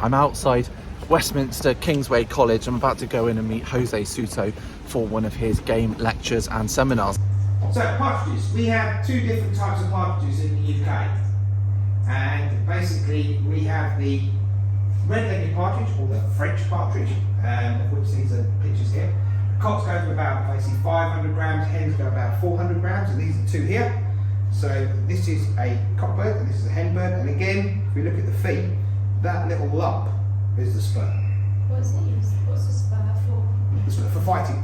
I'm outside Westminster Kingsway College. I'm about to go in and meet Jose Souto for one of his game lectures and seminars. So partridges, we have two different types of partridges in the UK, and basically we have the red-legged partridge, or the French partridge, of which these are pictures here. Cocks go to about basically 500 grams, hens go about 400 grams, and these are two here. So this is a cock bird and this is a hen bird, and again, if we look at the feet, that little lump is the spur. What's these? What's the spur for? The spur for fighting.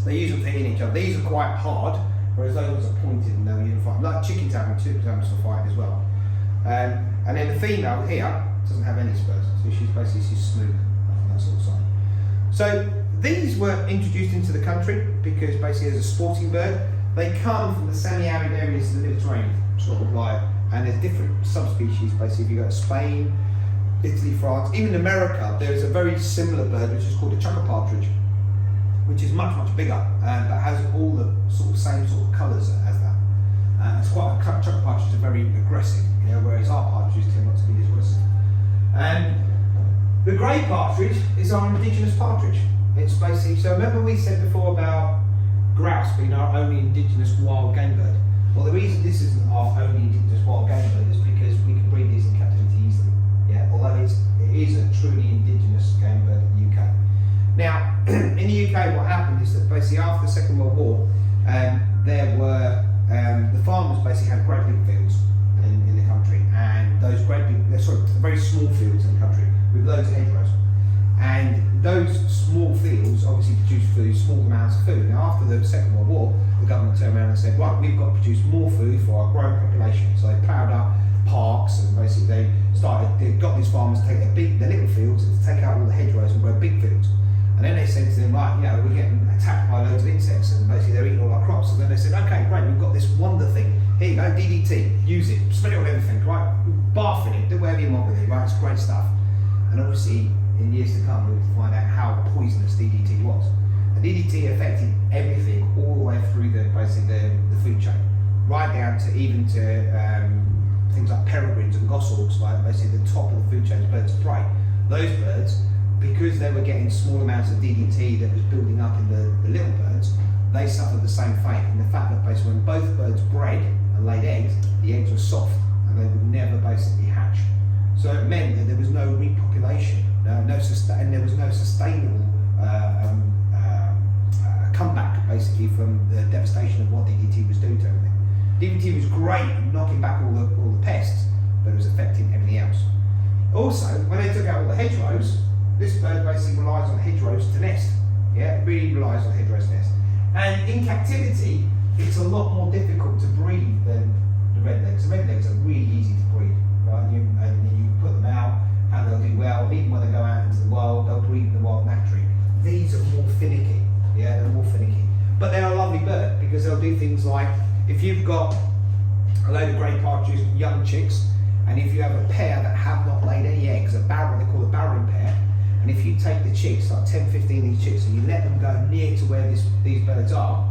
They use them for hitting each other. These are quite hard, whereas those ones are pointed and they'll use them for fighting. Like chickens having two terms for fighting as well. And then the female here doesn't have any spurs, so she's basically smooth on that sort of side. So these were introduced into the country because basically as a sporting bird, they come from the semi-arid areas of the Mediterranean, sort of like, and there's different subspecies. Basically, if you go to Spain, Italy, France, even America, there is a very similar bird which is called a chukka partridge, which is much bigger, but has all the same sort of colours as that. It's quite chukka partridges are very aggressive, you know, whereas our partridges tend not to be as aggressive. The grey partridge is our indigenous partridge. It's basically, so remember we said before about grouse being our only indigenous wild game bird. Well, the reason this isn't our only indigenous wild game bird is because we can breed these in captivity easily. Yeah, although it is a truly indigenous game bird in the UK. Now, in the UK, what happened is that basically after the Second World War, there were the farmers basically had great big fields in the country, and those very small fields in the country with loads of hedgerows. And those small fields obviously produced food, small amounts of food. Now after the Second World War, the government turned around and said, right, we've got to produce more food for our growing population. So they ploughed up parks, and basically they got these farmers to take their little fields and to take out all the hedgerows and grow big fields. And then they said to them, right, you know, we're getting attacked by loads of insects and basically they're eating all our crops. So then they said, okay, great, we've got this wonder thing. Here you go, DDT, use it, spread it on everything, right? Bath in it, do whatever you want with it, right? It's great stuff. And obviously, in years to come, we'll find out how poisonous DDT was. And DDT affected everything all the way through the food chain, right down to even to things like peregrines and goshawks, like basically the top of the food chain, birds of prey. Those birds, because they were getting small amounts of DDT that was building up in the little birds, they suffered the same fate. And the fact that basically when both birds bred and laid eggs, the eggs were soft and they would never basically hatch. So it meant that there was no repopulation, and there was no sustainable comeback basically from the devastation of what DDT was doing to everything. DDT was great at knocking back all the pests, but it was affecting everything else. Also, when they took out all the hedgerows, this bird basically relies on hedgerows to nest. Yeah, it really relies on hedgerows to nest. And in captivity, it's a lot more difficult to breed than the redlegs. The redlegs are really easy to breed, right? And you put them out, and they'll do well. And even when they go out into the wild, they'll breed in the wild naturally. These are more finicky. Yeah, they're more finicky. But they're a lovely bird because they'll do things like, if you've got a load of grey partridges, young chicks, and if you have a pair that have not laid any eggs, they call a barren pair, and if you take the chicks, like 10, 15 of these chicks, and you let them go near to where these birds are,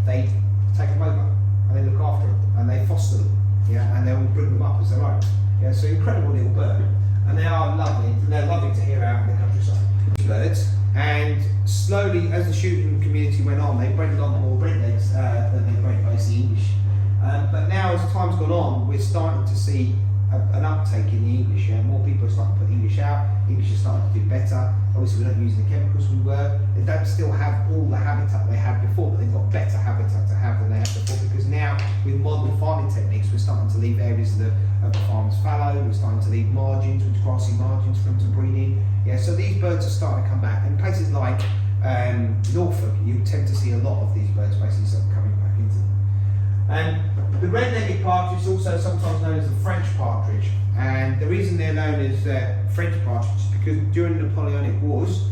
they take them over, and they look after them, and they foster them, yeah, and they'll bring them up as their own. Yeah, so incredible little bird, and they are lovely, and they're lovely to hear out in the countryside. Birds, and slowly, as the shooting community went on, they bred a lot more redlegs than they bred basically English. But now, as time's gone on, we're starting to see an uptake in the English. Yeah? More people are starting to put English out. English is starting to do better. Obviously, we're not using the chemicals we were. They don't still have all the habitat they had before, but they've got better habitat to have than they had before, because now, with modern farming techniques, we're starting to leave areas of the farms fallow. We're starting to leave margins, which grassy margins for them to breed in. Yeah, so these birds are starting to come back. In places like Norfolk, you tend to see a lot of these birds basically sort of coming back into them. The red-legged partridge is also sometimes known as the French partridge, and the reason they're known as French partridge is because during the Napoleonic Wars,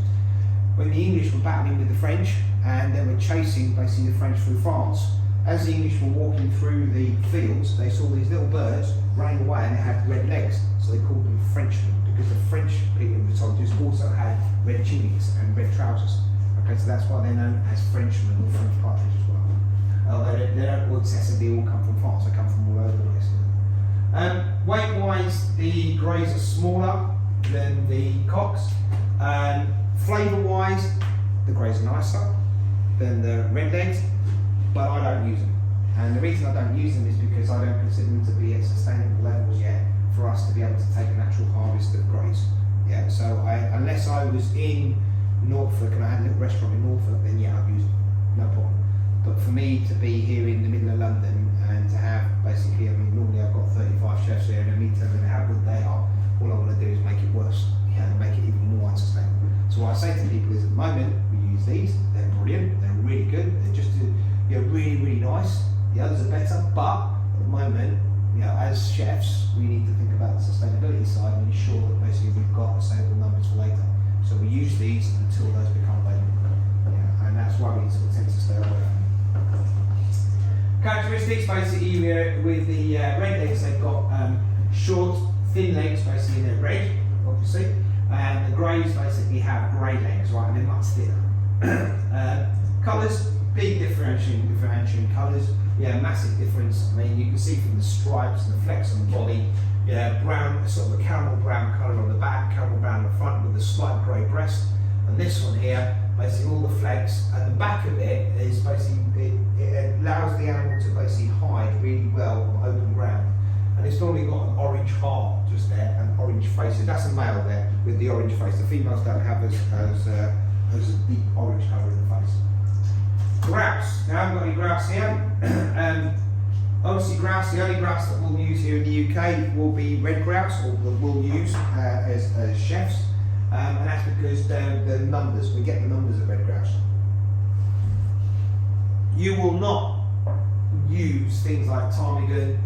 when the English were battling with the French and they were chasing basically the French through France, as the English were walking through the fields, they saw these little birds running away and they had red legs, so they called them Frenchmen, because the French people, the soldiers, also had red tunics and red trousers. Okay, so that's why they're known as Frenchmen or French partridge as well. Although they don't all excessively all come from France, they come from all over the place. Weight-wise, the greys are smaller, than the cocks. Flavour-wise, the greys are nicer than the red-legs, but I don't use them. And the reason I don't use them is because I don't consider them to be at sustainable levels yet for us to be able to take a natural harvest of greys. Yeah, so unless I was in Norfolk and I had a little restaurant in Norfolk, then yeah, I'd use them, no problem. But for me to be here in the middle of London and to have basically, I mean, normally I've got 35 chefs here and me telling them how good they are, all I want to do is make it worse, yeah, and make it even more unsustainable. So what I say to people is at the moment, we use these, they're brilliant, they're really good, they're just really, really nice. The others are better, but at the moment, as chefs, we need to think about the sustainability side and ensure that basically we've got sustainable numbers for later. So we use these until those become available, and that's why we sort of tend to stay away from them. Characteristics, basically, with the red legs, they've got short, thin legs, basically, in their red, obviously, and the greys basically have grey legs, right, and they're much thinner. Colours, big differentiating colours, yeah, massive difference. I mean, you can see from the stripes and the flecks on the body, yeah, brown, sort of a caramel brown colour on the back, caramel brown on the front with a slight grey breast. And this one here, basically all the flecks, and the back of it is basically, it allows the animal to basically hide really well on open ground. And it's normally got an orange heart just there and orange faces. That's a male there with the orange face. The females don't have as a deep orange colour in the face. Grouse. Now I haven't got any grouse here. Obviously grouse, the only grouse that we'll use here in the UK will be red grouse, or we'll use as chefs. And that's because the numbers, we get the numbers of red grouse. You will not use things like ptarmigan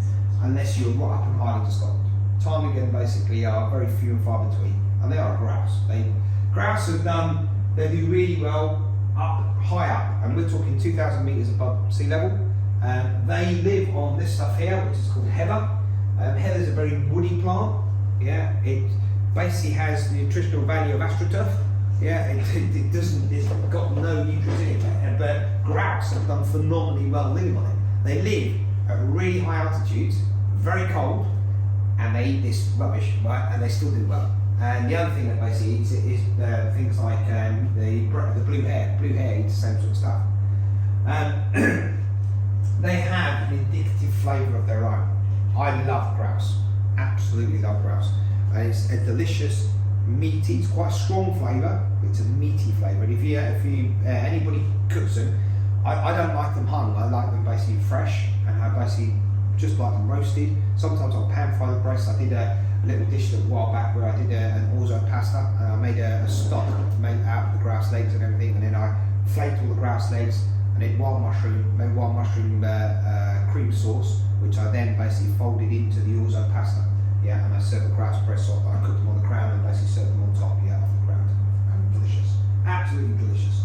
unless you're right up in Highlands of Scotland. Ptarmigan basically are very few and far between, and they are a grouse. Grouse they do really well high up, and we're talking 2,000 metres above sea level. They live on this stuff here, which is called heather. Heather is a very woody plant. Yeah, it basically has the nutritional value of astroturf. Yeah, it doesn't. It's got no nutrients in it. But grouse have done phenomenally well living on it. They live at really high altitudes, very cold, and they eat this rubbish, right? And they still do well. And the other thing that basically eats it is things like the blue hare. Blue hare eats the same sort of stuff. They have an indicative flavour of their own. I love grouse, absolutely love grouse. And it's a delicious, meaty, it's quite a strong flavour, but it's a meaty flavour. And if anybody cooks them, I don't like them hung, I like them basically fresh, and I basically just like them roasted. Sometimes I'll pan fry the breasts. I did a little dish a while back where I did an orzo pasta, and I made a stock made out of the grouse legs and everything, and then I flaked all the grouse legs and then wild mushroom cream sauce, which I then basically folded into the orzo pasta. Yeah, and I served the grouse breasts off. I cooked them on the crown and basically served them on top, yeah, off the ground. Delicious, absolutely delicious.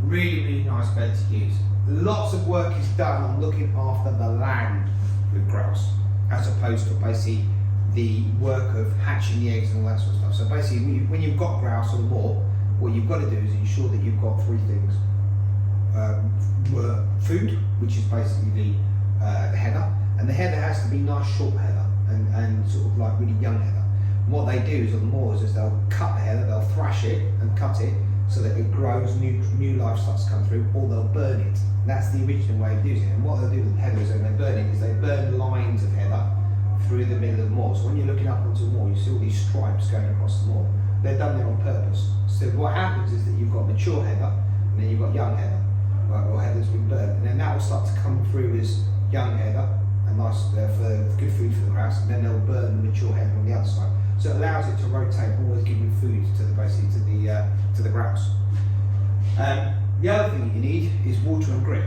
Really, really nice bird to use. Lots of work is done on looking after the land with grouse, as opposed to basically the work of hatching the eggs and all that sort of stuff. So basically, when you've got grouse or more, what you've got to do is ensure that you've got three things. Food, which is basically the heather, and the heather has to be nice short heather and sort of like really young heather. And what they do is on the moors is they'll cut the heather, they'll thrash it and cut it so that it grows, new life starts to come through, or they'll burn it. And that's the original way of using it. And what they'll do with heather is when they burn it is they burn lines of heather through the middle of the moor. So when you're looking up onto the moor, you see all these stripes going across the moor. They're done there on purpose. So what happens is that you've got mature heather, and then you've got young heather, right, or heather's been burnt, and then that will start to come through as young heather, and nice for good food for the grouse, and then they'll burn the mature heather on the other side. So it allows it to rotate, always giving food to the grouse. The other thing you need is water and grip.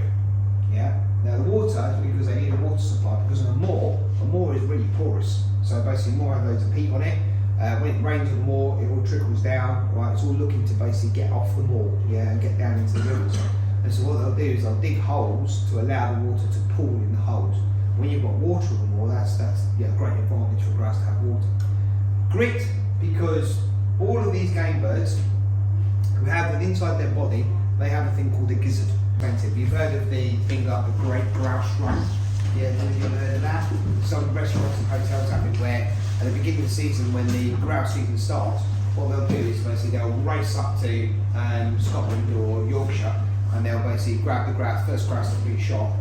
Yeah. Now the water is because they need a water supply, because a moor is really porous. So basically, moor has loads of peat on it. When it rains on the moor, it all trickles down. Right, it's all looking to basically get off the moor, yeah, and get down into the rivers. And so what they'll do is they'll dig holes to allow the water to pool in the holes. When you've got water on the moor, that's a great advantage for grouse to have water. Grit, because all of these game birds who have inside their body, they have a thing called a gizzard. You've heard of the thing like the great grouse rump? Yeah, have you ever heard of that? Some restaurants and hotels have it where at the beginning of the season when the grouse season starts, what they'll do is basically they'll race up to Scotland or Yorkshire, and they'll basically grab the grouse, first grouse that's been shot,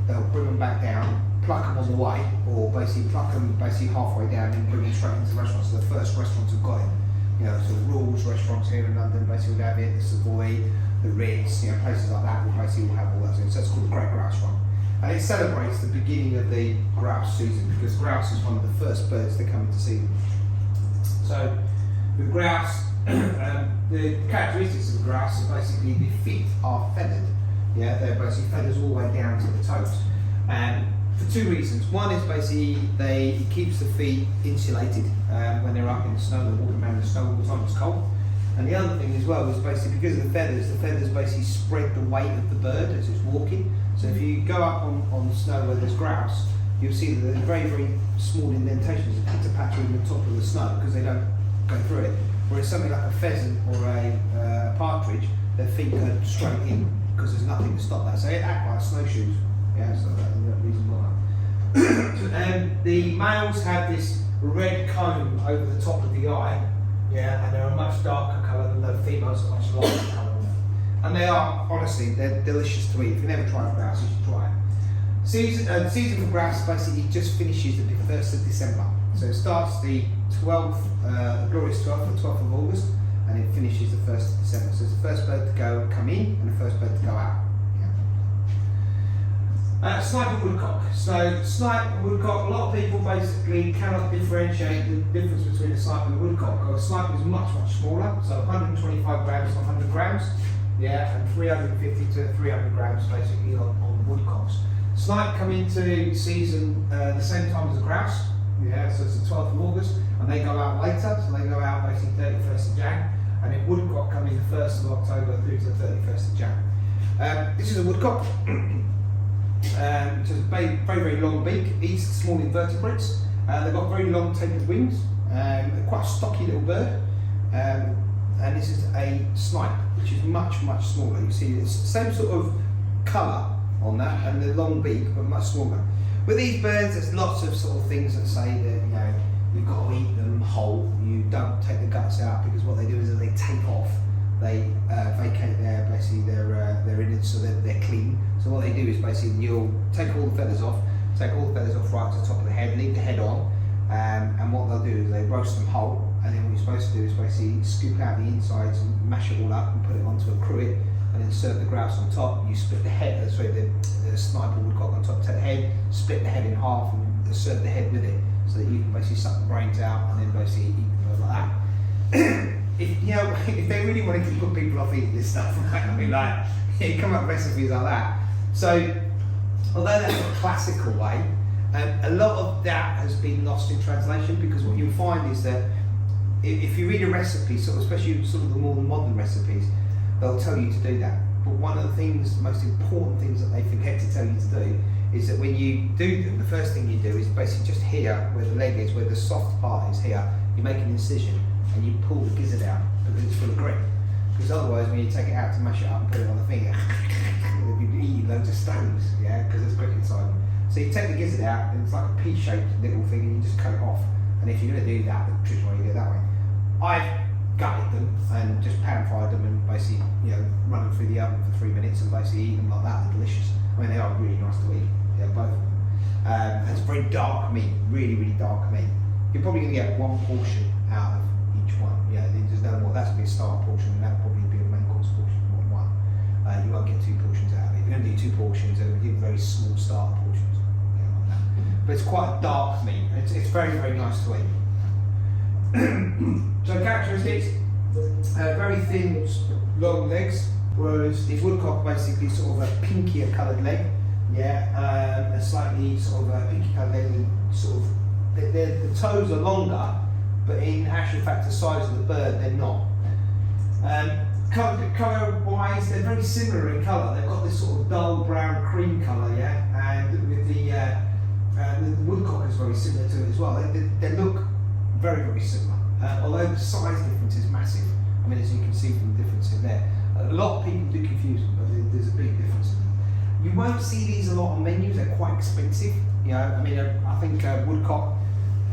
they'll bring them back down, pluck them on the way, or basically pluck them basically halfway down and bring them straight into the restaurants. So the first restaurants have got it. You know, sort of Rules restaurants here in London basically will have it, the Savoy, the Ritz, you know, places like that will basically have all that. So it's called the Great Grouse Run. And it celebrates the beginning of the grouse season, because grouse is one of the first birds that come into season. So with grouse, the characteristics of the grouse are basically the feet are feathered. Yeah, they're basically feathers all the way down to the toes. And for two reasons. One is basically it keeps the feet insulated when they're up in the snow and walking around in the snow all the time it's cold. And the other thing as well is basically because of the feathers basically spread the weight of the bird as it's walking. So if you go up on the snow where there's grouse, you'll see that there's very, very small indentations, a pitter-patter in the top of the snow because they don't go through it. Whereas something like a pheasant or a partridge, their feet go straight in because there's nothing to stop that. So it acts like snowshoes. Yeah, so that's the reason why. The males have this red comb over the top of the eye, yeah, and they're a much darker colour than the females, are much lighter colour. And they are, honestly, they're delicious to eat. If you never tried grouse, you should try it. The season for grouse basically just finishes the 1st of December. So it starts the 12th, glorious 12th, the 12th of August, and it finishes the 1st of December. So it's the first bird to come in and the first bird to go out. Snipe Woodcock. So Snipe Woodcock, a lot of people basically cannot differentiate the difference between a snipe and a woodcock. A snipe is much, much smaller, so 125 grams to 100 grams, yeah, and 350 to 300 grams basically on woodcocks. Snipe come into season the same time as the grouse, yeah, so it's the 12th of August, and they go out later, so they go out basically 31st of Jan, and then woodcock come in the 1st of October through to the 31st of Jan. This is a woodcock. Which has a very, very long beak, eats small invertebrates. They've got very long tapered wings. They're quite a stocky little bird. And this is a snipe, which is much, much smaller. You see it's the same sort of colour on that and the long beak, but much smaller. With these birds, there's lots of sort of things that say that, you know, you've got to eat them whole. You don't take the guts out, because what they do is that they take off. They vacate their innards so that they're clean. So what they do is basically you'll take all the feathers off right to the top of the head, leave the head on, and what they'll do is they roast them whole, and then what you're supposed to do is basically scoop out the insides and mash it all up and put it onto a cruet, and then serve the grouse on top. You split the head, the snipe or woodcock on top, take the head, split the head in half and serve the head with it, so that you can basically suck the brains out and then basically eat them like that. If they really wanted to put people off eating this stuff, right? I mean, like, you come up with recipes like that. So, although that's a classical way, a lot of that has been lost in translation, because what you'll find is that if you read a recipe, especially sort of the more modern recipes, they'll tell you to do that. But one of the most important things that they forget to tell you to do is that when you do them, the first thing you do is basically just here, where the leg is, where the soft part is here, you make an incision and you pull the gizzard out, because it's full of grit. Because otherwise, when you take it out to mash it up and put it on the finger, you'll be eating loads of stones, yeah, because there's grit inside them. So you take the gizzard out, and it's like a pea-shaped little thing, and you just cut it off. And if you're going to do that, the traditional way, you do it that way. I've gutted them and just pan-fried them and basically, run them through the oven for 3 minutes and basically eat them like that. They're delicious. I mean, they are really nice to eat. Yeah, both of them. It's very dark meat, really, really dark meat. You're probably going to get one portion out of each one. Yeah, there's no more. That's going to be a starter portion, and that'll probably be a main course portion, not one. You won't get 2 portions out of it. If you're going to do 2 portions, they're going to give very small starter portions. Yeah, like that. But it's quite dark meat. It's very, very nice to eat. So characteristics, very thin, long legs, whereas the woodcock basically sort of a pinkier coloured leg, yeah, a slightly sort of a pinky coloured leg with sort of, the toes are longer, but in actual fact the size of the bird they're not. Colour wise, they're very similar in colour. They've got this sort of dull brown cream colour, yeah, and with the woodcock is very similar to it as well. They look very, very similar, although the size difference is massive. I mean, as you can see from the difference in there, a lot of people do confuse them, but there's a big difference in them. You won't see these a lot on menus. They're quite expensive. I mean, I think woodcock,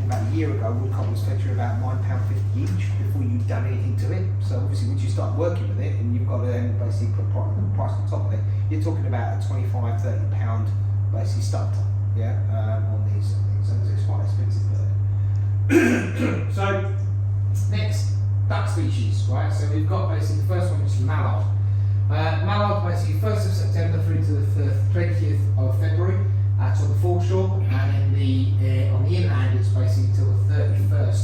about a year ago, woodcock was fetching about £9.50 each before you'd done anything to it. So obviously once you start working with it and you've got to then basically put price on top of it, you're talking about a £25–30 basically starter, yeah, on these things. So it's quite an expensive bird. So next, duck species, right? So we've got basically the first one, which is mallard. Mallard basically 1st of September through to the 20th of February. That's on the foreshore, and in on the inland it's basically until the 31st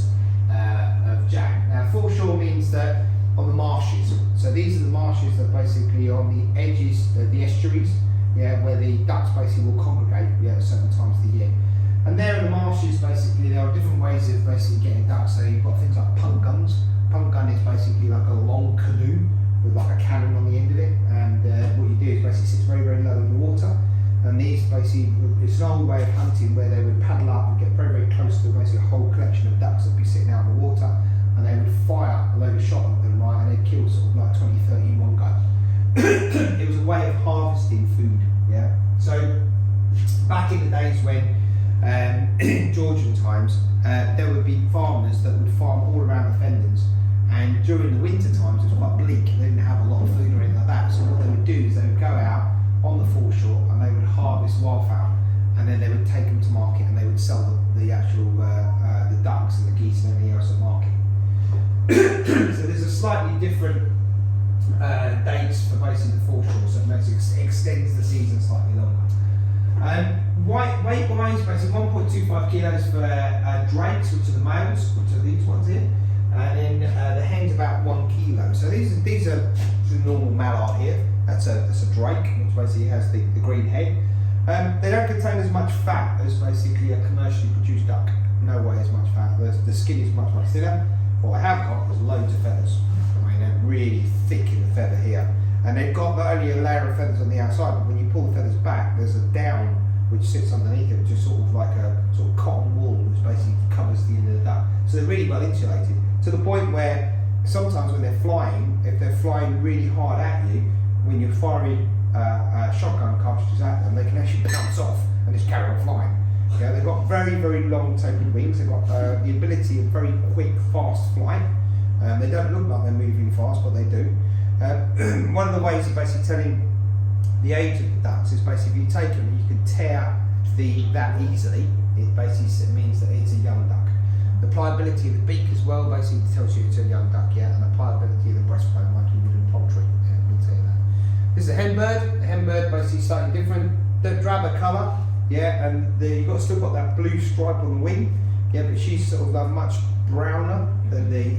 of Jan. Now foreshore means that on the marshes. So these are the marshes that basically on the edges, the estuaries, yeah, where the ducks basically will congregate, yeah, at certain times of the year. And there in the marshes, basically there are different ways of basically getting ducks. So you've got things like punt guns. Punt gun is basically like a long canoe with like a cannon on the end of it, and what you do is basically sits very, very low in the water. And these basically, it's an old way of hunting where they would paddle up and get very, very close to basically a whole collection of ducks that would be sitting out in the water, and they would fire a load of shot at them, right, and they'd kill sort of like 20, 30 in one go. It was a way of harvesting food, yeah. So back in the days when Georgian times, there would be farmers that would farm all around the fenlands, and during the winter times it was quite bleak, they didn't have a lot of food or anything like that, so what they would do is they would go out on the foreshore and they would harvest wildfowl, and then they would take them to market and they would sell the actual the ducks and the geese and everything else at market. So there's a slightly different dates for basically the foreshore, so it makes extends the season slightly longer. Weight wise, basically 1.25 kilos for drakes, which are the males, which are these ones here, and then the hen's about 1 kilo. So these are the normal mallard here. That's a drake, which basically has the green head. They don't contain as much fat as basically a commercially produced duck. No way as much fat. The skin is much thinner. What I have got is loads of feathers. I mean, they're really thick in the feather here. And they've got not only a layer of feathers on the outside, but when you pull the feathers back, there's a down which sits underneath it, which is sort of like a sort of cotton wool, which basically covers the end of the duck. So they're really well insulated, to the point where sometimes when they're flying, if they're flying really hard at you, when you're firing shotgun cartridges at them, they can actually bounce off and just carry on flying. Okay, they've got very, very long tapered wings. They've got the ability of very quick, fast flight. They don't look like they're moving fast, but they do. One of the ways of basically telling the age of the ducks is basically if you take them and you can tear that easily, it basically means that it's a young duck. The pliability of the beak as well basically tells you it's a young duck, yeah, and the pliability of the breastbone, like you would in poultry. Yeah, we'll tell you that. This is a hen bird. The hen bird basically slightly different. The drabber colour, yeah, and you've still got that blue stripe on the wing, yeah, but she's sort of much browner than the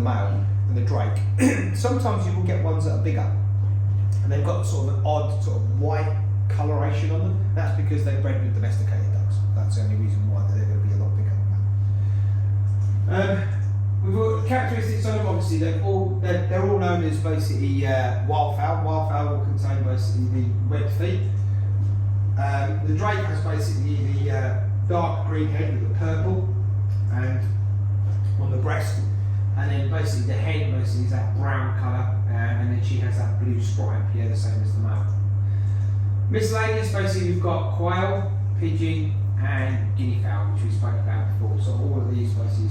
male, than the drake. Sometimes you will get ones that are bigger, and they've got sort of an odd sort of white coloration on them. That's because they're bred with domesticated ducks. That's the only reason why they're going to be a lot bigger than that. We've got characteristics on them. Obviously, they're all known as basically wildfowl. Wildfowl will contain basically the webbed feet. The drake has basically the dark green head with the purple and on the breast, and then basically the head basically is that brown colour, and then she has that blue stripe, yeah, the same as the male. Miscellaneous, basically we've got quail, pigeon and guinea fowl, which we spoke about before. So all of these basically